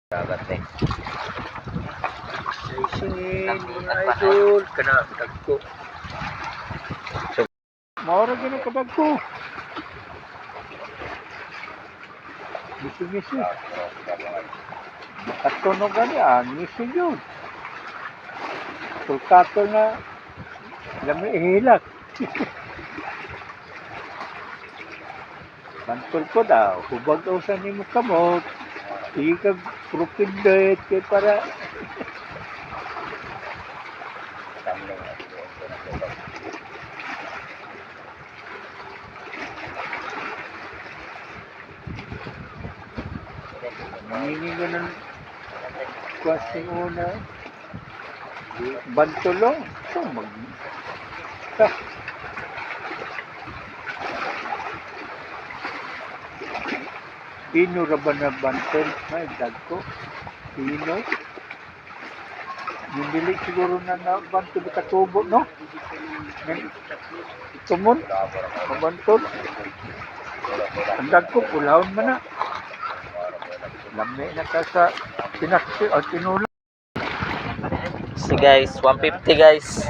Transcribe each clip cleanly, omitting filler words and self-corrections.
Dagat eh. Singin, mga idol, kana dagko. So, maura gina ka dagko. Misi-misi. Makatunog gani, misi yun. Tulkato na, lami ihilak. Bantol ko daw, hubag daw sa nimo kamot. Ikag propindet kay para hindi nga ng kwasing una. Bantolo. So, Pino ra ba na bantol? Ay, dagko. Pino. Yung dili siguro na bantol katubo, no? Tumon. Mabantol. Ang dagko, pulahon man na. Lami na ka sa pinaksi o tinula. Si guys, 150 guys.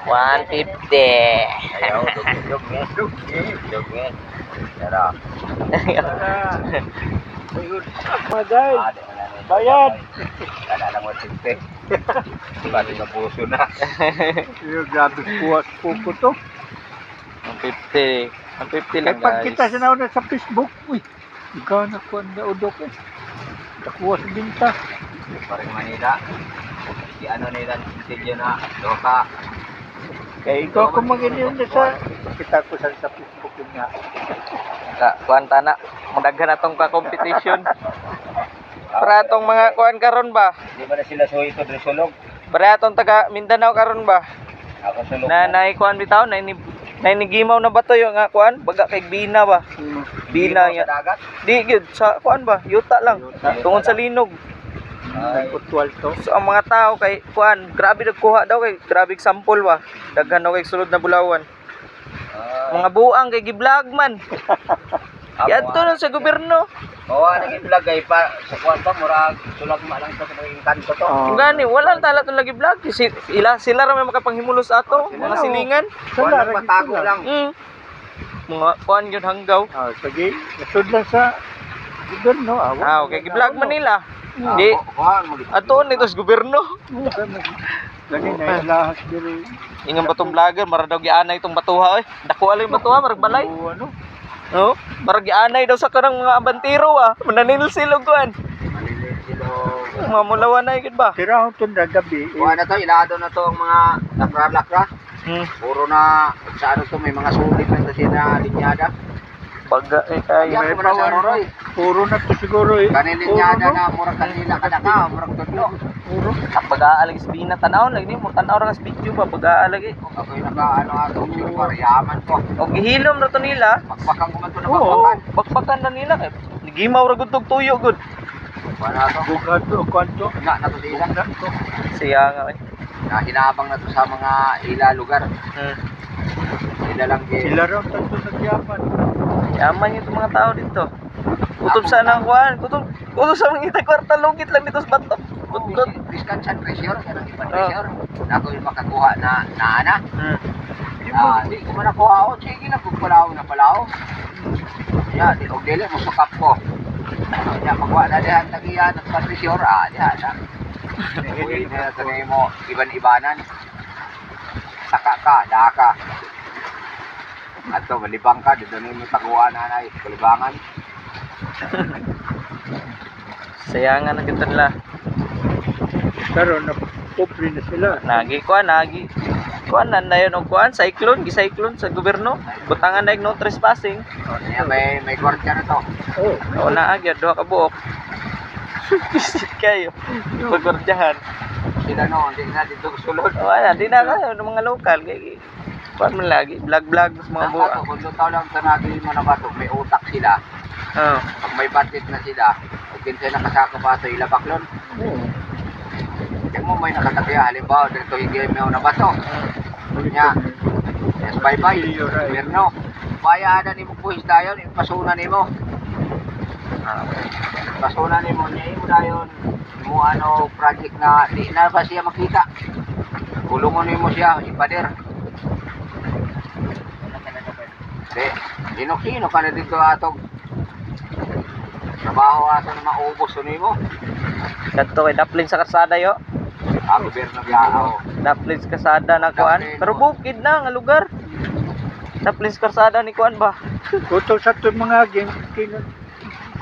150. Ayaw, dug nga. Tara. Ayun, mga guys. Bayad. Kala lang mo tinte. Bali na puso na. Yung grabe puwas po ko to. 150. 150 lang Kaya pag guys. kita sa nauna sa Facebook, uy, ikaw na ko ang naudok eh. Nakuha sa binta. Parang Manila. Si ano nila sintilyo na loka. Kaya ikaw kung mag-inom na sa, kita ko sa Facebook yun nga. Kuan na. Mudaghan na tong ka-competition. Para atong mga kuan karon ba? Di ba na sila suhito na sulog? Para atong taga Mindanao karon ba? Ako sulog Na naikuan bitaw na inigimaw na ba to yung nga kuan? Baga kay Bina ba? Bina ya. Di gyud sa kuan ba? Yuta lang. Tungod sa linog. Ay, putwal to. So ang mga tao kay kuan, grabe nagkuha daw kay grabe sample ba. Daghan daw kay sulod na bulawan. Mga buang kay gi-vlog man. Yan to lang sa gobyerno. Oo, nag-vlog ay pa sa kwarta murag sulag ma lang sa kanto to. Kung gani, wala tala itong lagi vlog. Sila ra may makapanghimulos ato, mga silingan. Sila matago lang. Mga kuan yun hanggaw. Ah, sige. Nasud lang sa gobyerno. Okay, gi-vlog man nila. Di, ato nito sa gobyerno. Gani na ilahas diri. Ingon ba itong vlogger, maradaw gianay itong batuha eh. Dako alay batuha, marag balay. Ano? No? Marag gianay daw sa kanang mga abantiro ah. Mananil silog kuan. Mga mulawan na yun ba? Tirahon to na gabi. Kuha na to, ilado na to ang mga lakra-lakra. Puro na, sa ano to, may mga sulit na to siya na linyada. Baga eh kaya. Yan ko na sa Roroy. Puro na to siguro eh. Kanin linyada na, murag kanila ka na, murag tudlo. Puro. Pag-aalag sa Bina, tanaw lagi mo. Tanaw ra sa video ba, pag-aalag eh. Ako'y naka, ano atong silver, yaman ko. O gihilom na to nila. Pakpakan ko man to na Oo, pakpakan. bakbakan na nila. Nagimaw ra gud tog tuyo gud. Kuha na to. Bugad to, kwanto. Na to sa ilang. Siya nga eh. Na hinabang na to sa mga ila lugar. Sila lang din. Sila raw tanto nagyaman. Yaman yung mga tao dito. Kutob sa nang kuan, kutob sa mga ita kwarta lugit lang dito sa batok. Kutob. Diskansan pressure, kanang ipan pressure. Ako yung makakuha na ana. Di ko man nakuha ako. Sige na, kung palaw na palaw. Ya, di og dili mo sukap ko. Ya, magwa na dihan tagiyan at pressure dihan na. Hindi na tanay mo iban-ibanan. Saka ka, daka. Ato malibang ka, dito na mo taguan nanay, kalibangan. Sayangan na kita nila. Pero napobre na sila. Nagi kuan, nagi. Kuan na yun o kuan, cyclone, gi-cyclone sa gobyerno. Butangan na yung no trespassing. Niya may kwartya na to. Oh, O naagyan, duha ka buok. Visit kayo. Pagkordyahan. Sila no, hindi na dito sulod. O ayan, di na kayo ng mga local. Kuan man lagi, vlog-vlog sa mga buwa. Kung doon tao lang sa natin mo na bato, may utak sila. Oo. Pag may budget na sila, kung kinsa nakasaka pa ito, ilabaklon. Kaya mo may nakatabiya, halimbawa, dito higay mo na bato. Nya, yes, bye-bye. Mirno. Bayaan ni mo puhis dayon, ipasunan ni mo. Pasunan ni mo, niya mo dayon. mo ano project na di na ba siya makita. Kulungon mo siya, ipader. Sino ka na dito atog trabaho ato na maubos mo. Kadto kay daplin sa kalsada yo. Gobyerno biyaw. Daplin sa kalsada na kuan. Pero bukid na nga lugar. Daplin sa kalsada ni kuan ba? Utol sa ito mga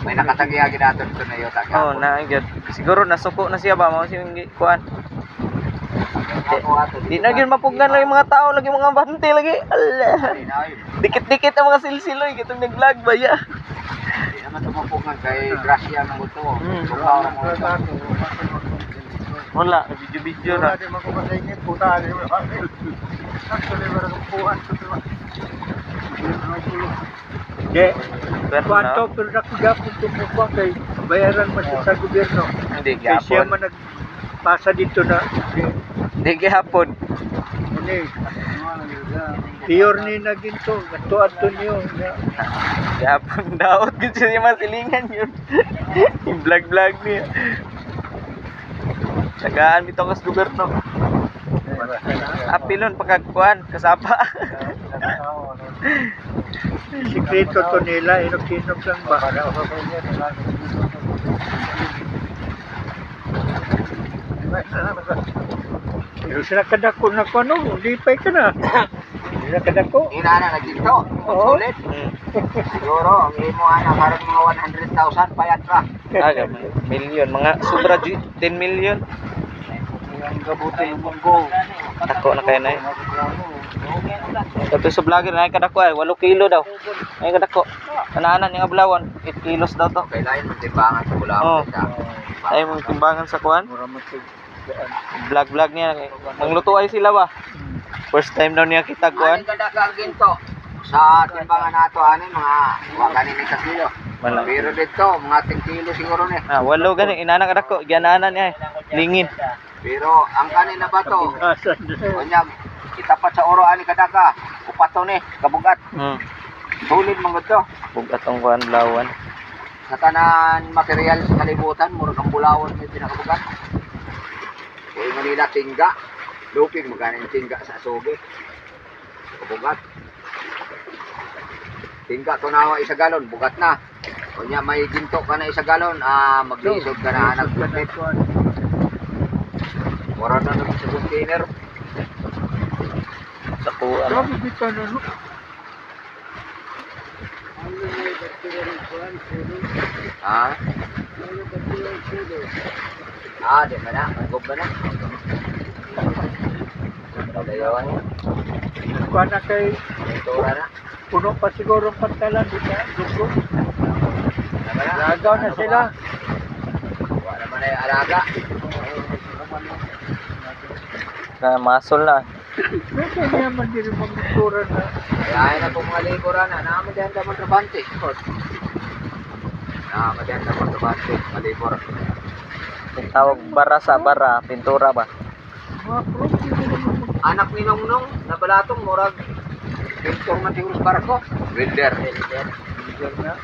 May nakatagyagi nato dito na yun. Oh, na gyud. Siguro nasuko na siya ba mao sing kuan. Di na gyud mapugnan lang yung mga tao lagi mga bante lagi. Allah. Dikit-dikit ang mga silsiloy kitong nag-vlog ba ya. Hindi naman tumapugan kay Gracia ng gusto mo. Tukaw ng gusto. Wala, video-video na. Hindi. Pero Kwanto, pero nakagapon tumukbang kay bayaran mo siya sa gobyerno. Hindi Kaya siya gyapon. man nagpasa dito na. Hindi gyapon. Ini. Piyor ni na ginto. Gato-ato niyo. Gyapon daot gid siya masilingan yun. Yung vlog-vlog niya. Tagaan bitaw kas gobyerno. Apilon pagkagkuan kasapa. Sikreto to nila. Inog-inog lang ba? Pero sila kadako na ko, no? Lipay ka na. Sila kadako. Inana na dito. Oo. Ulit. Siguro, ang imo ana parang mga 100,000 payat ra. Aga, million. Mga sobra 10 million. Ang gabuti yung munggo. Tako na kayo na eh. Ito sa vlogger na kadako ay 8 kilo daw. Ay kadako. Kanaanan yung ablawan, 8 kilos daw to. Kailangan mo timbangan sa Oo. bulawan. Ay mo timbangan sa kuan. Mura mo ito. Vlog niya. Mangluto ay sila ba? First time daw niya kita kuan. Ano kadakang ginto? Sa timbangan nato ani mga wakanin ni kilo. Wala. Pero dito mga 10 kilo siguro ni. Ah, 8 gani inana kadako. Giananan niya. Lingin. Pero ang kanin na ba to? Asan na. Kunyag itapat sa oro ani kadaka. Upato ni kabugat. Sulit mga to. Bugat ang kuan blawan. Sa tanan material sa kalibutan murag ang bulawan may pinakabugat. Kay Manila tingga. Lupig maganing tingga sa sugi. Kabugat. Tingga to na isa galon, bugat na. Kunya may ginto ka na isa galon, maglisod ka na nagputip. Mura na naman sa container. Sa kuan. Sabi dito na, no? Ha? Di ba na? Magog ba na? Dayawan niya. Kuha na kay Tura na. puno pa siguro ang pantalan dito. Dugo. Naman na. Lagaw na sila. Wala naman na yung alaga. Na masol na. Pwede niya man din yung magmura na. Kaya na kung malikuran na. Nakamadihan ka mong trabante. Nakamadihan ka mong trabante. Malikor. Tawag bara sa bara, pintura ba? Mga pro, hindi naman Anak ni Nongnong na balatong murag. Pintor man siguro sa barko. Wilder. mag-video na.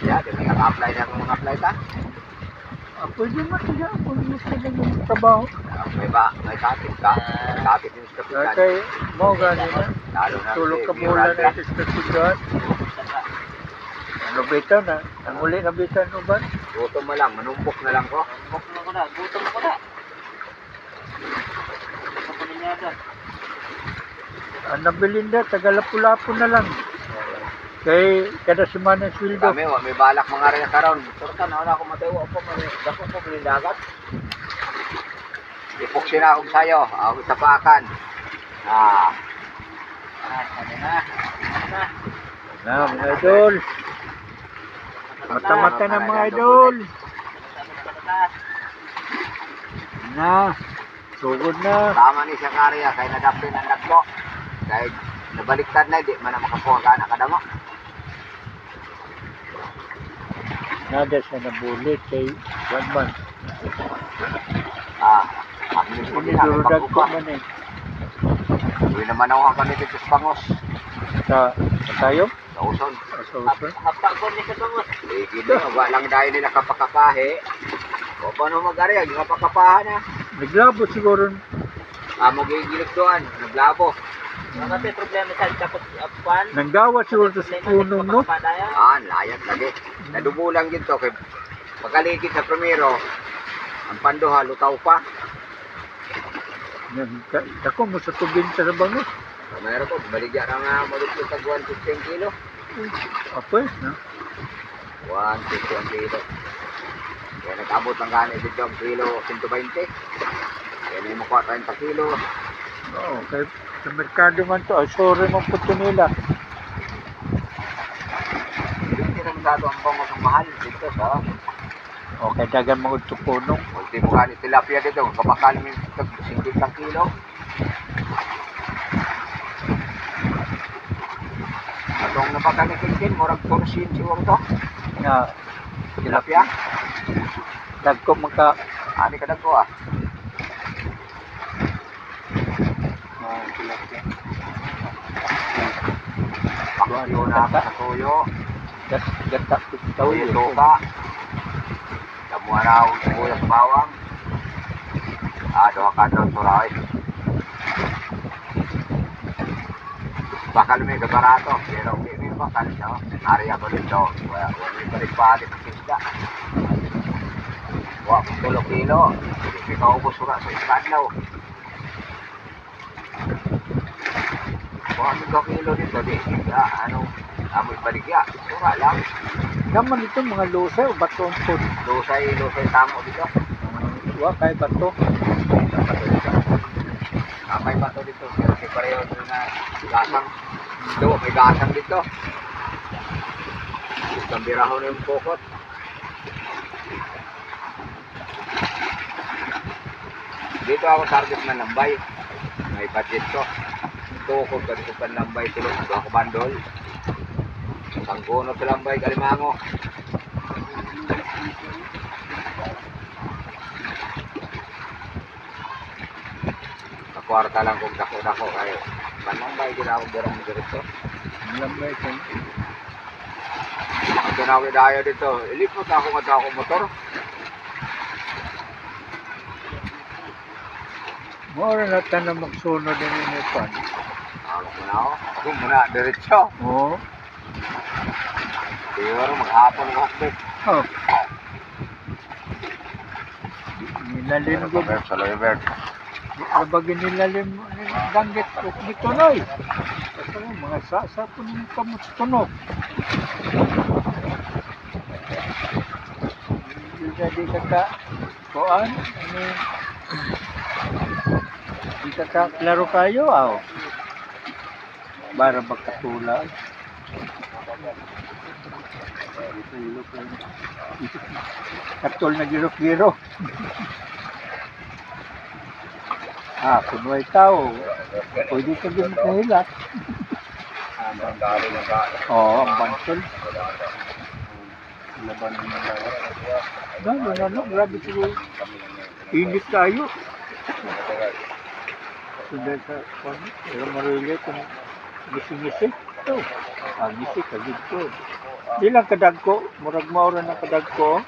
Yeah, di may apply na kung apply ta. Pwede man siya. Pwede mo sila yung trabaho. May kapit ka. Kapit yung sa kapitan. Kaya mo gano'n na. Lalo na Tulog si ka mula Miranda. na sa kasigan. Ano bita na? Ang uli na bita no ba? Gutom mo lang, manumbok na lang ko. Gutom ko na. Ang nabilinda, taga-lapu-lapu na lang. Kay kada semana sweldo. Kami, may balak mga rin karon. Turta na ako matayo ako, dako ko bilindagat. Ipoksin na akong sayo, ako tapakan. Na, mga idol. Mata-mata na mga idol. Na, sugod na. Tama ni siya karya, kaya nadapin ang nagko. Kaya nabaliktad na, di man na makakuha ka na kadamo. Nada siya nabulit kay 1 month. Ang Ini durudag ko man eh. Uwi naman ako kami dito sa Pangos. Sa tayo? Nauson. Asa-asa. Hapa ko ni sa tungod. Sige na, wala lang dahil nila kapakapahe. O paano mag-ari, ang kapakapahan na. Naglabot siguro. Magigilip doon, naglabo. Kasi problema sa tapos apan. Nanggawa siguro sa puno, no? Layat lagi. Nadubo lang dito kay pagkaligid sa primero, ang panduha lutaw pa. Ako mo sa probinsya sa bangus. Mayroon ko, baligya na nga malupit sa 150 kilo. Apoy, no? 150 kilo. Kaya nag-abot ng gani dito ang kilo 120. Kaya may makuha 30 kilo. Oo, kay sa merkado man to, ay sorry mong puto nila. Hindi na masyado ang bangos ang mahal dito sa O, kay dagan mga tupunong. ultimo gani tilapia dito. Kapakal may 50 kilo. Atong napakalikin, murag torsin siguro to. Nga, Tilapia. dagko maka, Ani ka na to ah. Pakyo na sa tuyo. gata, Tuyo tuka. Damuha na ako sa kuya sa bawang. Doha ka doon suray. Bakal may kabarato. Pero may bakal siya. Ari ako dito. Wala may balik-balik ang kisda. Wah, 3 kilo. Hindi ka ubos sura sa iskadlaw. Wah, 2 kilo dito. Amoy baligya. Sura lang. naman ito mga lusay o batong po. Lusay tamo dito. Wa kay bato. May bato dito. Kasi pareho doon na gasang. Ito, may gasang dito. Isang birahon na yung pokot. Dito ako target na lambay. May budget ko. Tukod ka dito pa lambay. Tulog ako bandol. Isang kuno sa lambay, Kalimango. Kwarta lang kung dako-dako kayo. Manambay din ako berang dito. Lamay ko. Ang tinawid tayo dito, ilipot ako nga motor. Mora na tayo magsunod din yung pan. Ako muna ako. Ako muna, diretso. Oo. Siguro maghapon ng hukbit. Oh. Nilalim ko. Sa Loybert. Abagin nilalim ganggit ko dito noy. Kasi mga sasa po ng kamustunog. Hindi ka kuan. Hindi ka klaro kayo aw. Para magkatulad. Katol na giro-giro. Kunuay tao. Pwede ka din makahilat. Oo, ang bantol. Laban ng mga ano, grabe siguro. Init tayo. Sunday sa kanya. Pero marulit kung ngisi-ngisi. Ito. Ngisi, kagid ko. Di lang kadagko. Murag maura ng kadagko.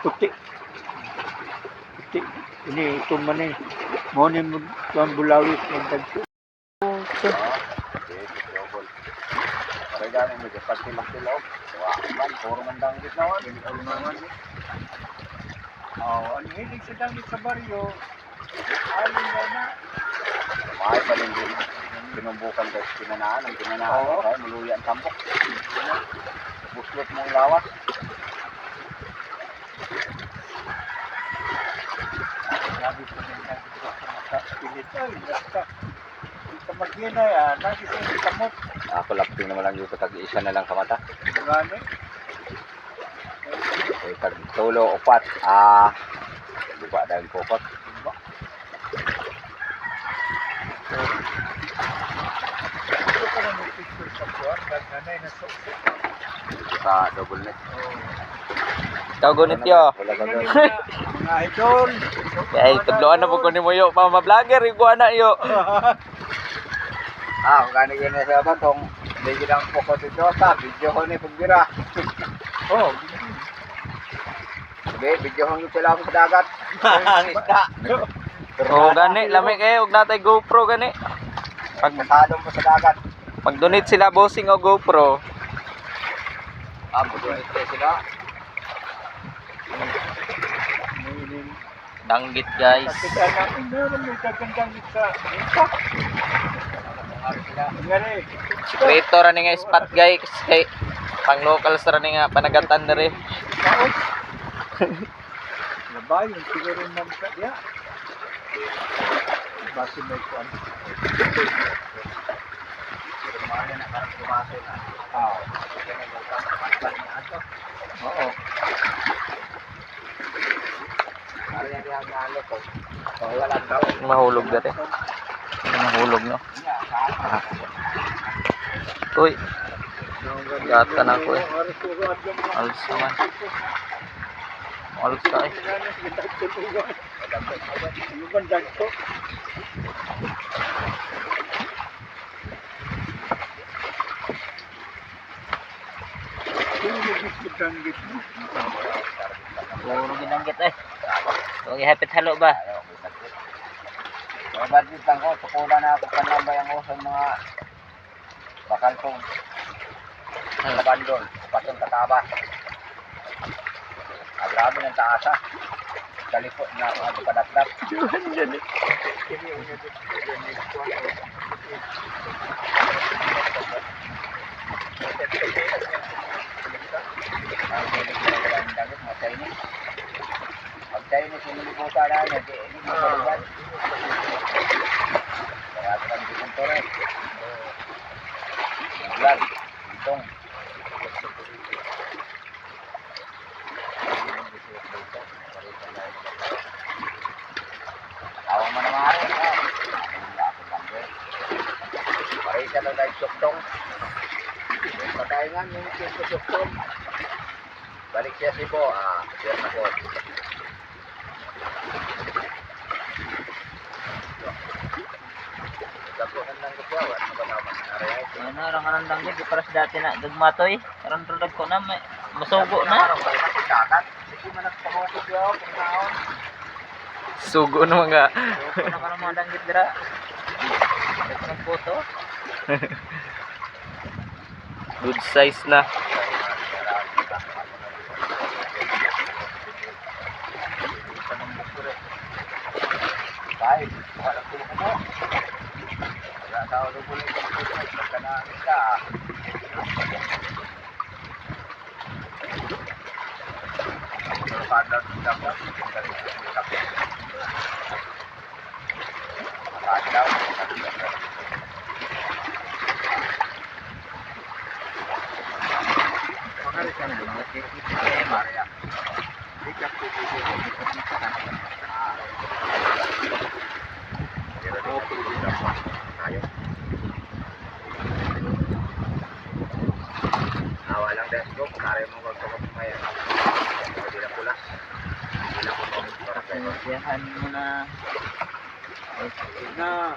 Tukti. Ini ito man eh. Muna mo ang bulawis ng dagko. Kaya gano'n mo, kapag silang-silaw. Puro mandang gitnawan. Ang hilig sa dangit sa baryo. Alin na. Mahal pa rin din. Pinumbukan ka sa pinanaan. Ang pinanaan. Kaya muluya ang tambok. Buslot mong lawas. Sabi ko din na sa pilit. Ay, basta. Sa maghinay, nagising sa kamot. Ako lapting naman lang yung tag-isa na lang sa mata. Gani. Tag-tulo, upat. Diba dahil pukot. Ito pa lang yung picture sa buwan. Ganay na sa uso. Sa double net. Tawgonit yo. Wala ka doon. Mga idol. Ay, tudloan na po ko ni mo yo. Mama vlogger, iguana yo. Kung gani sa batong, hindi ginang poko si Jota, video ko ni pagbira. Oh, Hindi, video ko sila ako sa dagat. Ang isda. Oo, gani. Lami kayo. Huwag natay GoPro, gani. Pagkasalong mo sa dagat. Pag-donate sila, bossing o GoPro. Mag-donate kayo sila. Danggit, guys. Kita namin meron may gagandang sa impact. Ngari. Rito rani nga spot, guys. Kay pang local sa rani nga panagatan na rin. Kaos. Labay, yung siguro naman sa diya. Basi may kuwan. Rumahal na parang tumaso na. Oo. Ari yan yung nalo ko. Walang daw. Mahulog na rin. Mahulog, no? Uy. Gata na ako eh. Alsa man. Alsa eh. Lumandag ko. Puro ginanggit eh. Huwag ihapit halo ba? Badlit lang ko, tukula na ako kanambay ang usong mga bakal kong kabandol, patong tataba. Grabe ng taasa. Kalipot na ako ato kadakdak. Pag Chinese, inilibutan na niya, hindi mo kaliban. Kaya ito ang dikunto rin. Vlog, itong. Tawang mo naman rin. Paray siya lang dahil suktong. Patayin yung suktong. Balik siya si Bo. Diyan na po. Dapunan lang ko siya. Ano ba naman nangyari? Ano, orang kanang danggit. Di paras dati na gagmatoy. Karang trudag ko na. Masugo na. Araw kayo kasi dagat. Hindi man nagpamuko siya. Pagkaon. Sugo na mga. Sugo na ka ng mga danggit dira. Ito ng photo. Good size na. Baik, wala ko mo. Wala tao do ko lang pagka na isa. Ang pada dapat Maria. Ikat ko walang desktop, kare mo kung kumaya. Hindi na pula. Hindi na pula. Siyahan mo na. Na.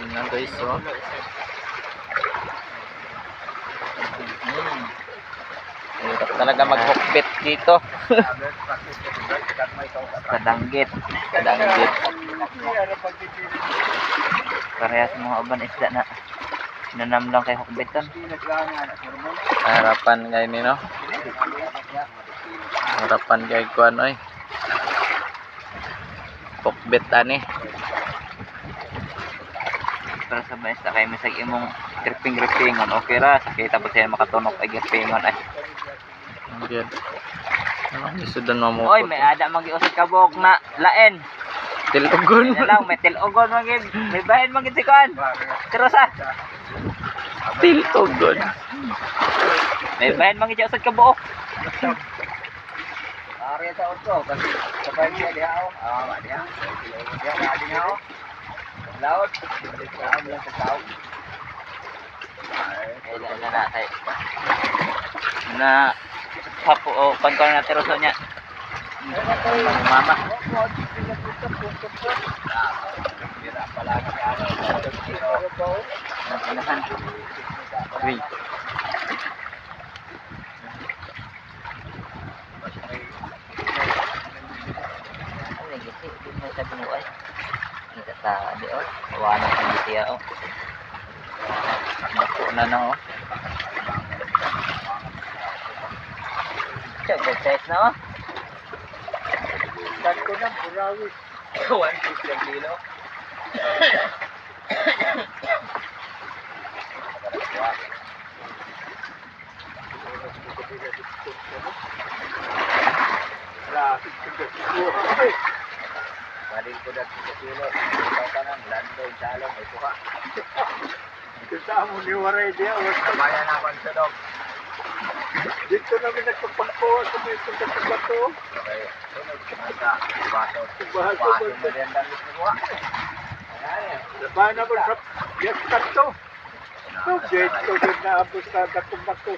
Yan guys, oh. Hirap talaga mag-hookbit dito. Kadanggit. Kadanggit. Parehas mga uban isda na nanam lang kay hookbitan. Harapan kay ni no. Harapan kay kuan oy. Hookbit ani. Para sa basta kay masag imong gripping-grippingon okay ra kay tapos siya makatunok ay grippingon ay. Good. Ano isudan mo mo? Oy, may ada magiusod ka buok na laen. Tilugon. Yan lang, may tilugon magin. May bahin magin si Kuan. Terosa. Tilugon. May bahin magin siya sa kabuok. Ari sa auto kasi sabay niya diha ako. Diha. Diha lagi niya ako. Laot. Laot lang sa tao. Ay, na natay. Na hapo o pangkon na terosa niya. Mama. Bira pala kami ano. Pinasan. Uy. Sa binuay. Kita sa di oh. Awana sa bitiya oh. Nako na na oh. Check the test na oh. Dagko na, burawis. 1 kilo. Lapit ko dito. Ay, Marin ko dati sa kilo. Ikaw ka nang lando yung salong. May tuka. kita mo ni Waray diya. Kamaya naman sa dog. Dito namin nagpapangkuha sa may punta sa bato. Okay. Sunod. Masa. Baso. Baso. Baso. Mariandang gusto mo. Ayan. Labahan na mo sa yes kanto. So, dito din naabot sa dakong bato.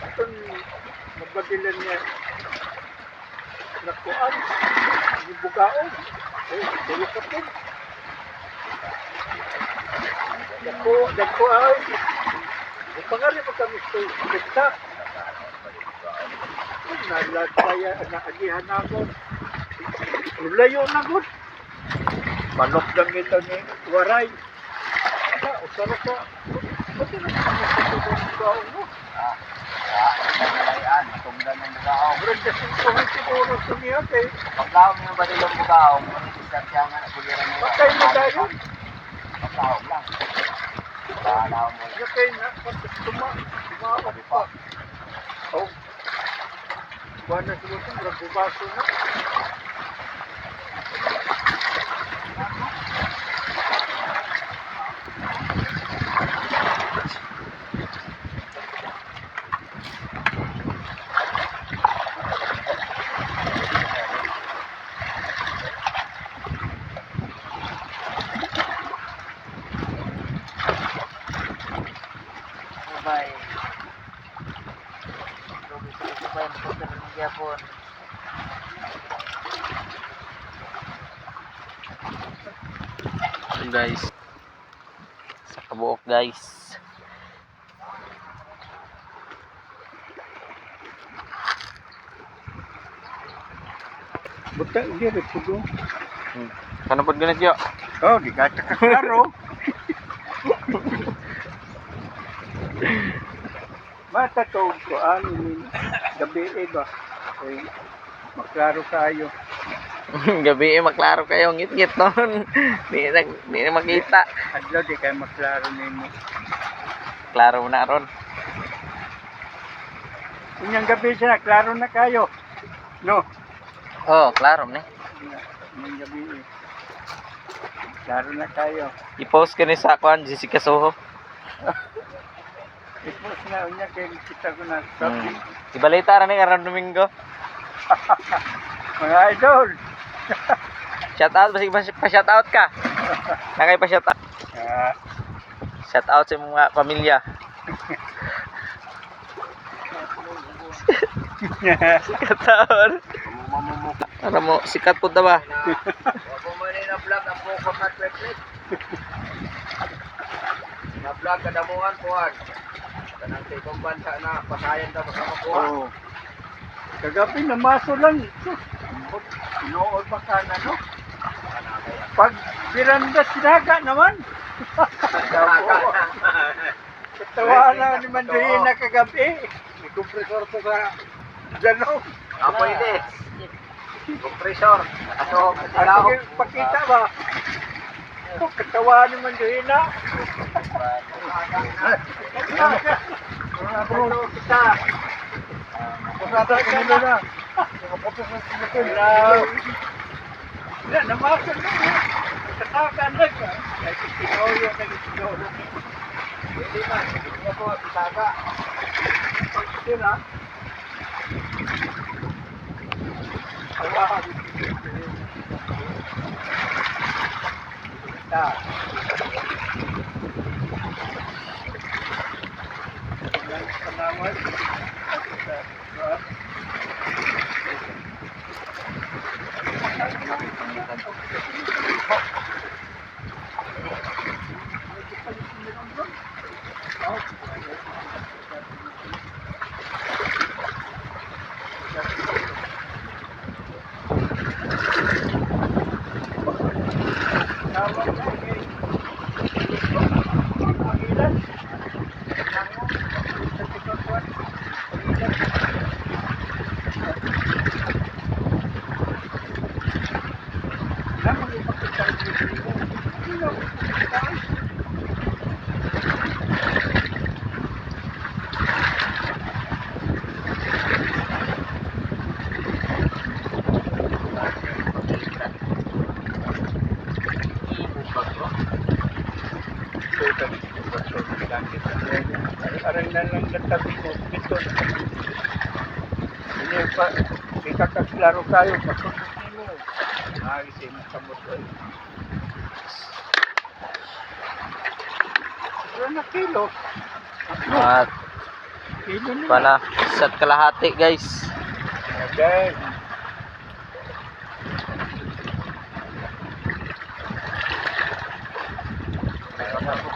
Itong mabadilan niya. Nakuan. Yung bugaon. Dalo ka po. Dagko ay. Ang pangalan mo kami sa kita. Nalataya, naagihan ako. Layo na ko. Manok lang ito ni Waray. Usara ka. Pati na kami sa bugaon mo. Pangalayan. Matungdan ng bukaong. Brenda, sintuhin siguro sumiyat eh. Pagkaong yung badilong bukaong. Manisisat siya nga. Buliran mo. Patay na tayo. Pagkaong lang. Pagkaong mo. Patay na. Tumawag pa. Oh. Buwan na siguro itong rabubaso na. Sabay. Sabay. Punta ng Japon. So guys. Sa kabuok guys. Buta, hindi rin po doon. Ano po ganit yo? Oh, di ka klaro. Matatog ko, gabi ba? Ay, maklaro kayo. Gabi maklaro kayo ngit-ngit noon. Di na makita. Adlaw, di kayo maklaro nimo. Klaro na ron. Inyang gabi siya, klaro na kayo. No? Oh, klaro na. Inyang gabi eh. Klaro na kayo. I-post ka ni sa kuan Jessica Soho. Ipos na, unya kayo kita ko na sabi. Ibalita ra ni karon Domingo. Mga idol. Shout out pa shout out ka. Nakay pa shout out. Ah, Shout out sa mga pamilya. Kataon. Ano mo sikat po ta ba? Ako mo na vlog ang buko na triplet. Na vlog kadamuhan kuan. Kanang sa ibang bansa na pasayan daw sa makuha. oh. Kagabi na maso lang. Inood pa ka na, no? Pag biranda sinaga naman. Katawa na ni Mandarina kagabi. May kompresor pa sa Janong. Pwede. Kompresor. Ato, Ano pakita ba? Katawa ni Mandarina. Kita. Kita ka na. Yan, namakan na. Katakan na ka. Ay, sinaulo na sinaulo. Hindi na. Hindi ako isaga. Hindi na. Awahan. Ita. Panawal. Arang na lang nagtabi mo, ito. Hindi pa, may kakaklaro tayo, pagkukunin mo. Naisin sa motor. Siguro na kilo. At Kilo na. pala, isa't kalahati guys. Okay.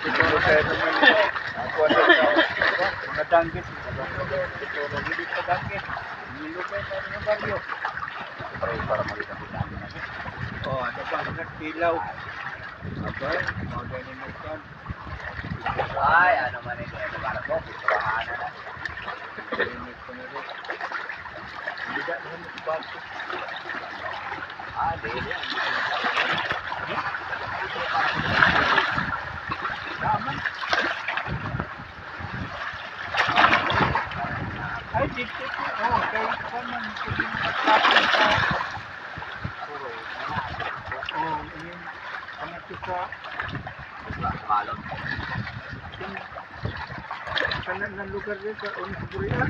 Siguro tayo naman ako na mga danggit. Hindi pa danggit. Nilugay na rin ang baryo. Para magiging namin natin. Oh, ano ba? Nagpilaw. Okay, mga ganyan na ito. Ay, ano man ito. Ito para po. Pirahaan na na. Narinig ko na rin. Hindi ka naman nagbago. Ah, dili. Naman. Ay, dito po. Oh, kaya ko man. Hindi nakatapon sa... Oh, yun. Ano ito sa... Malot. Sa ng lugar din sa Unisburian.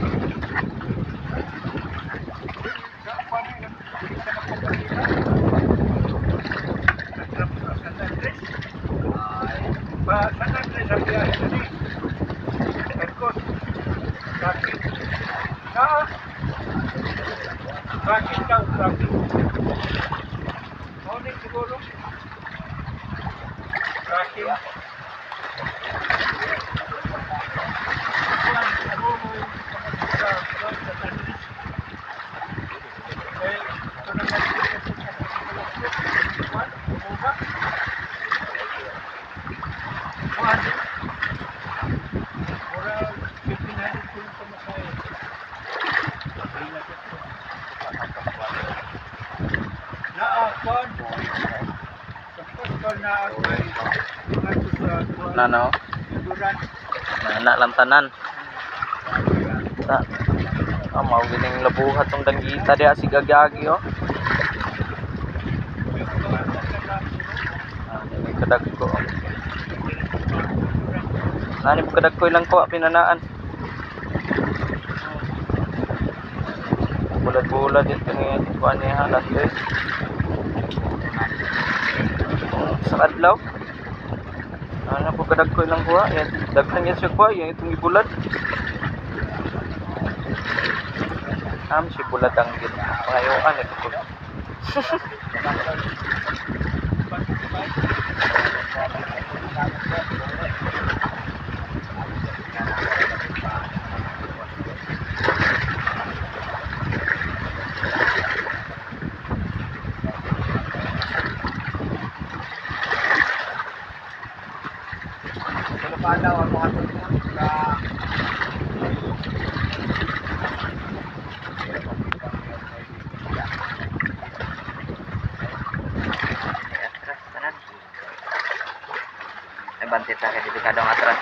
Sa paano yung sa napapalitan? Sa San Andres. Ay, San Andres ang biyahe na ni. Ercos. Bakit? Bakit daw? Bakit? Morning siguro. Bakit? Nano? Nana lang tanan. Ta. Mau gining labuhat tong danggita dia si gagagi oh. Ini kadagko. Nani kadagko ilang ko pinanaan. Bulat-bulat dito ni kuan ni halat guys. Sa adlaw. Ano po kadagko ilang kuha? Yan, daghan yan siya kuha, yan itong ibulat. Si bulat ang pangayuan ito po. ano pa daw ang mga tulong sa... Bantit na kasi delikado ang atras.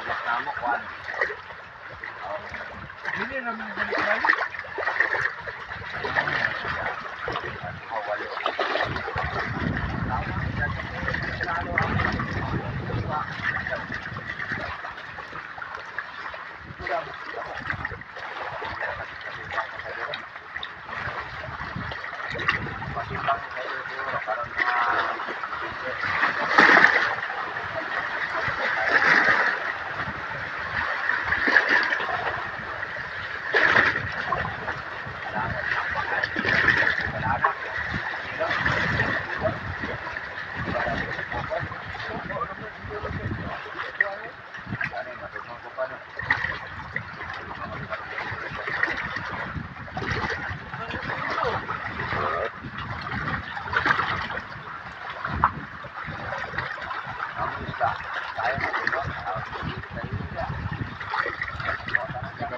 Alas na mo, kuhan. Pasimbang kayo siguro, parang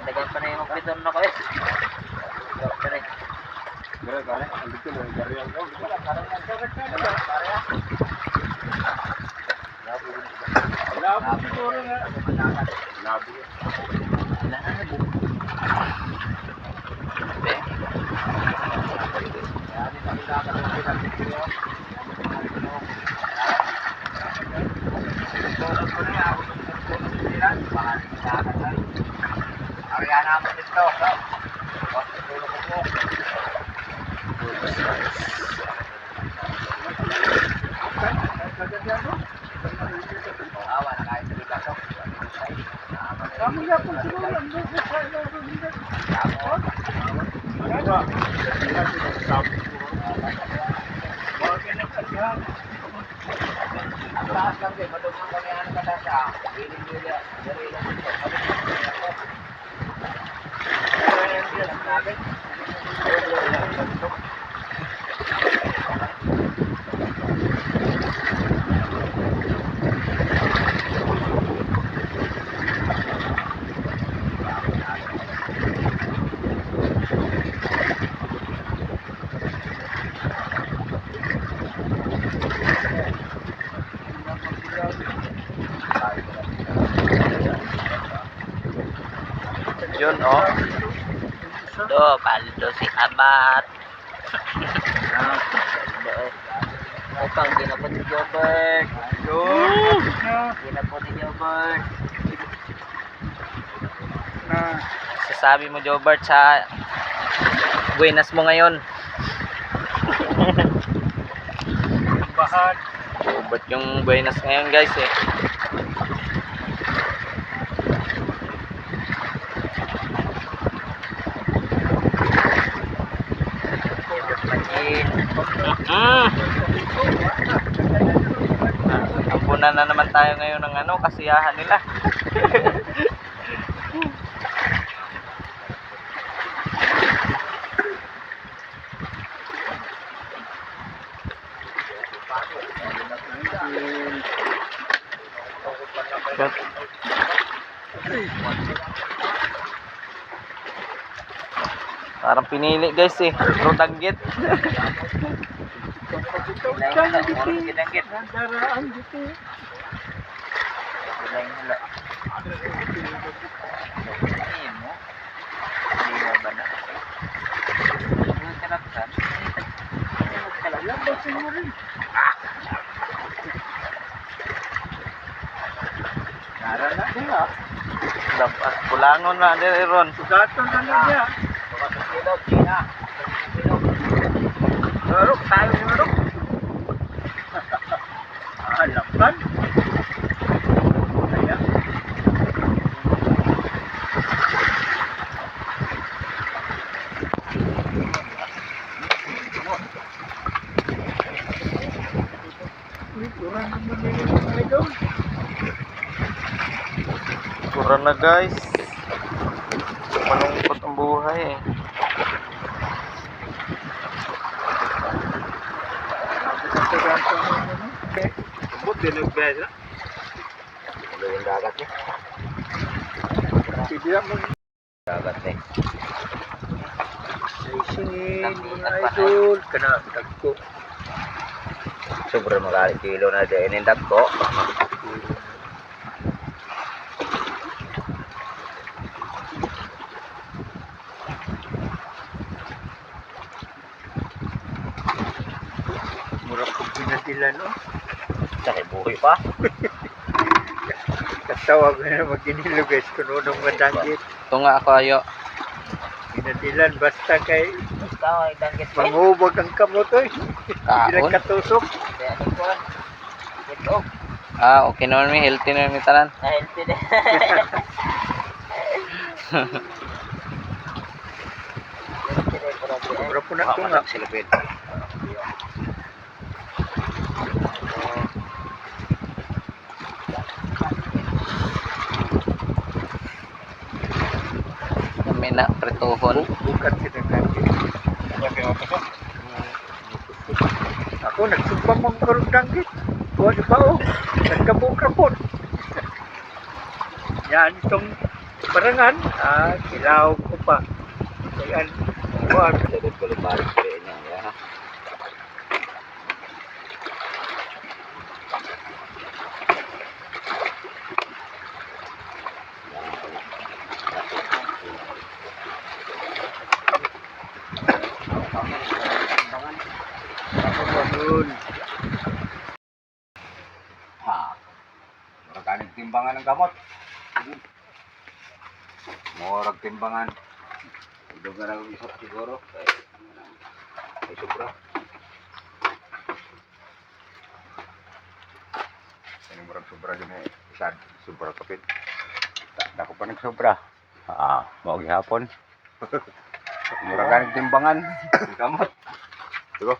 Dagan pa na yung magpiton na kayo. Labo siguro nga. Labo. Ariana mo dito. Awa na kahit hindi ka to. Kami nga po siguro. Ang gusto sa ilalim nila. Ano ba? Bakit nagkalihan? Ang taas lang din, madugong kami ang katasa. Biling-bili, dari lang dito. Yun, oh. Do, paldo si Abat. Upang ginapon ni Jobert. Yun. Ginapon ni Jobert. Na. Sasabi mo, Jobert, sa buenas mo ngayon. Bahan. Jobert yung buenas ngayon, guys, eh. Ampunan na naman tayo ngayon ng ano, kasiyahan nila. Parang pinili, guys, eh. Rodanggit. Kinanggit. Nadaraan dito. Narana niya. Dapat pulangon na dire ron. Sugaton na niya. Ruk tayo ruk. Alam kan? Kaya. Kurang naman nila mga idol. Kurang na, guys. Malungkot ang buhay, eh. Sambot din nagbesa. Ulo yung dagat niya. Hindi mo Dagat niya. singin mga idol. Kana tagko. Sobrang magaling kilo na din yung dagko. Murag kong pinatilan no. Sakit buhay pa. Katawag na maginilo guys. Kununong madanggit. Ito nga ako, ayo. Pinatilan basta kay Ikaw ay danggit pa. Manghubog ang kamot oy. Kaon. Pinagkatusok. Kaya ni kuan. Ito. Okay naman mi, healthy naman mi tanan. Healthy din. Sobra po na ito nga. Silipid. Kami na pretohon. Bukan kinagkaki. Ako nagsumbang mong karong danggit. Kuha di ba o? Nagkabuk-rapon. Yan itong barangan. Kilaw ko pa. Yan. Kuha. Dapat ko lumari sa niya. Ya. Yun. Murag timbangan ng gamot. Murag timbangan. Idog na lang isot siguro. Ay sobra. Ini murag sobra din eh. Isad sobra kapit. Dako pa nagsobra. Mao gihapon. Murag timbangan ng gamot. Diba?